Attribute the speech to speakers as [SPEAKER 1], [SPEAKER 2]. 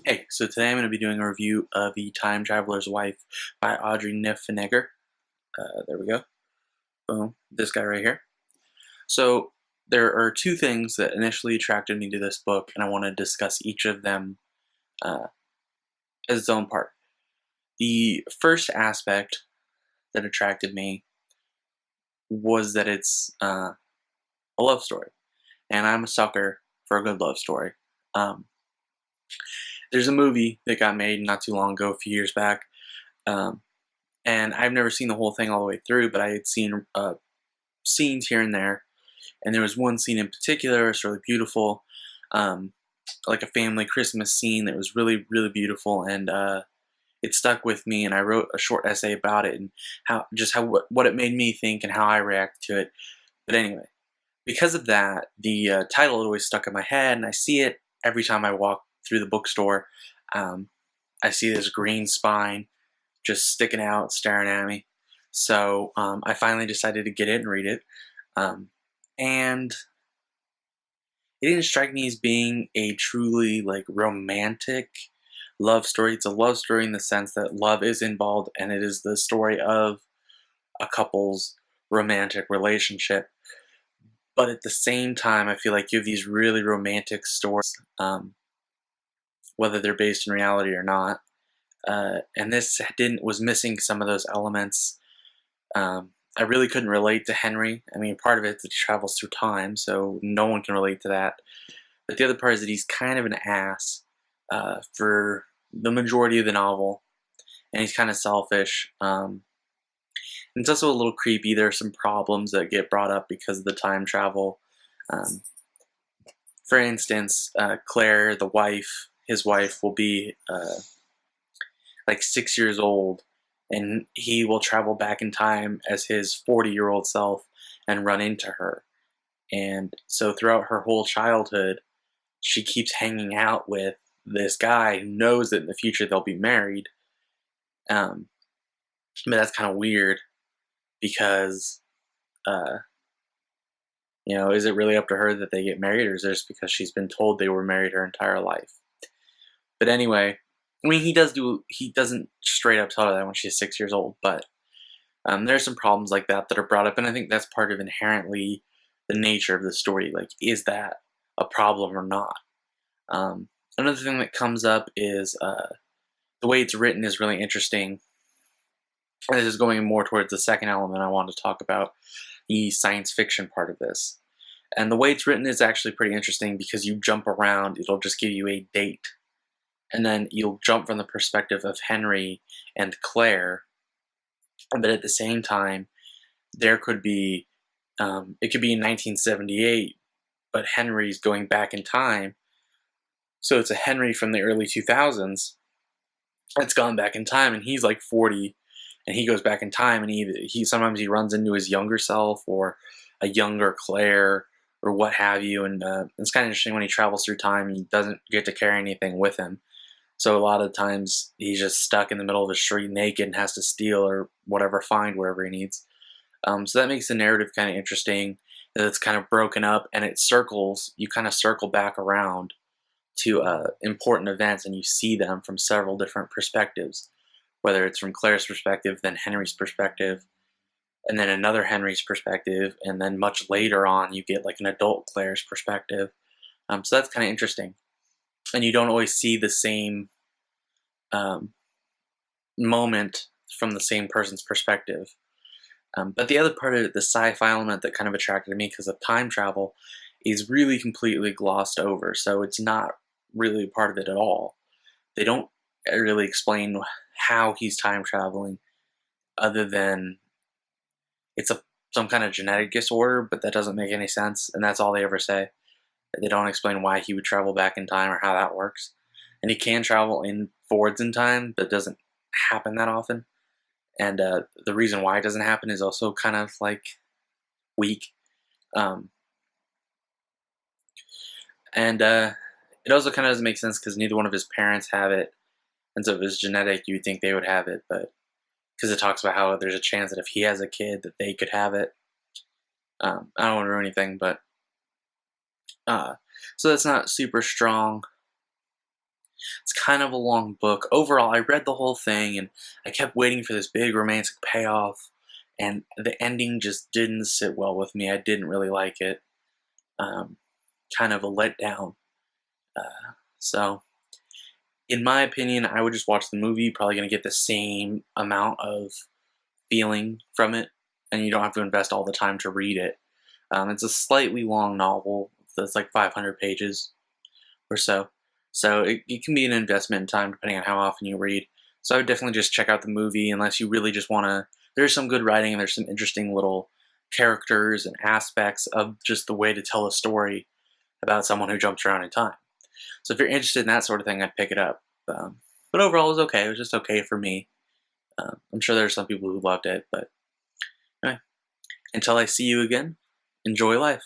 [SPEAKER 1] Hey, so today I'm going to be doing a review of The Time Traveler's Wife by Audrey Niffenegger. There we go. Boom. This guy right here. So there are two things that initially attracted me to this book, and I want to discuss each of them uh, as its own part. The first aspect that attracted me was that it's a love story, and I'm a sucker for a good love story. Um, there's a movie that got made not too long ago, a few years back, um, and I've never seen the whole thing all the way through, but I had seen scenes here and there, and there was one scene in particular. It's really beautiful, um, like a family Christmas scene that was really, really beautiful, and it stuck with me. And I wrote a short essay about it and how what it made me think and how I reacted to it. But anyway, because of that, the title had always stuck in my head, and I see it every time I walk through the bookstore. Um, I see this green spine just sticking out, staring at me. So I finally decided to get it and read it. And it didn't strike me as being a truly like romantic love story. It's a love story in the sense that love is involved, and it is the story of a couple's romantic relationship. But at the same time, I feel like you have these really romantic stories, whether they're based in reality or not. And this didn't was missing some of those elements. I really couldn't relate to Henry. I mean, part of it is that he travels through time, so no one can relate to that. But the other part is that he's kind of an ass for the majority of the novel, and he's kind of selfish. And it's also a little creepy. There are some problems that get brought up because of the time travel. Um, for instance, Claire, the wife, his wife, will be like 6 years old, and he will travel back in time as his 40-year-old self and run into her. And so throughout her whole childhood, she keeps hanging out with this guy who knows that in the future they'll be married. Um, but that's kind of weird because, uh, is it really up to her that they get married, or is it just because she's been told they were married her entire life? But anyway, I mean, he doesn't straight up tell her that when she's 6 years old, but there's some problems like that that are brought up, and I think that's part of inherently the nature of the story. Like, is that a problem or not? Another thing that comes up is the way it's written is really interesting. And this is going more towards the second element I want to talk about, the science fiction part of this. And the way it's written is actually pretty interesting because you jump around, it'll just give you a date. And then you'll jump from the perspective of Henry and Claire, but at the same time, there could be, it could be in 1978, but Henry's going back in time. So it's a Henry from the early 2000s that's gone back in time, and he's like 40, and he goes back in time, and he sometimes he runs into his younger self or a younger Claire or what have you. And it's kind of interesting when he travels through time, he doesn't get to carry anything with him. So a lot of times he's just stuck in the middle of the street naked and has to steal or whatever, find wherever he needs. So that makes the narrative kind of interesting. That it's kind of broken up, and you kind of circle back around to important events, and you see them from several different perspectives, whether it's from Claire's perspective, then Henry's perspective, and then another Henry's perspective, and then much later on you get like an adult Claire's perspective. So that's kind of interesting, and you don't always see the same um, moment from the same person's perspective. But the other part of it, the sci-fi element that kind of attracted me because of time travel, is really completely glossed over. So it's not really part of it at all. They don't really explain how he's time traveling, other than it's some kind of genetic disorder, but that doesn't make any sense, and that's all they ever say. They don't explain why he would travel back in time or how that works. And he can travel forwards in time, but it doesn't happen that often. And the reason why it doesn't happen is also kind of like weak. Um, and it also kind of doesn't make sense because neither one of his parents have it. And so if it's genetic, you would think they would have it, but because it talks about how there's a chance that if he has a kid that they could have it. I don't want to ruin anything, but so that's not super strong. It's kind of a long book. Overall, I read the whole thing and I kept waiting for this big romantic payoff, and the ending just didn't sit well with me. I didn't really like it. Um, Kind of a letdown. So, in my opinion, I would just watch the movie. Probably going to get the same amount of feeling from it, and you don't have to invest all the time to read it. It's a slightly long novel that's like 500 pages or so. So it can be an investment in time depending on how often you read. So I would definitely just check out the movie unless you really just want to. There's some good writing and there's some interesting little characters and aspects of just the way to tell a story about someone who jumps around in time. So if you're interested in that sort of thing, I'd pick it up. But overall, it was okay. It was just okay for me. I'm sure there's some people who loved it, but anyway, until I see you again, enjoy life.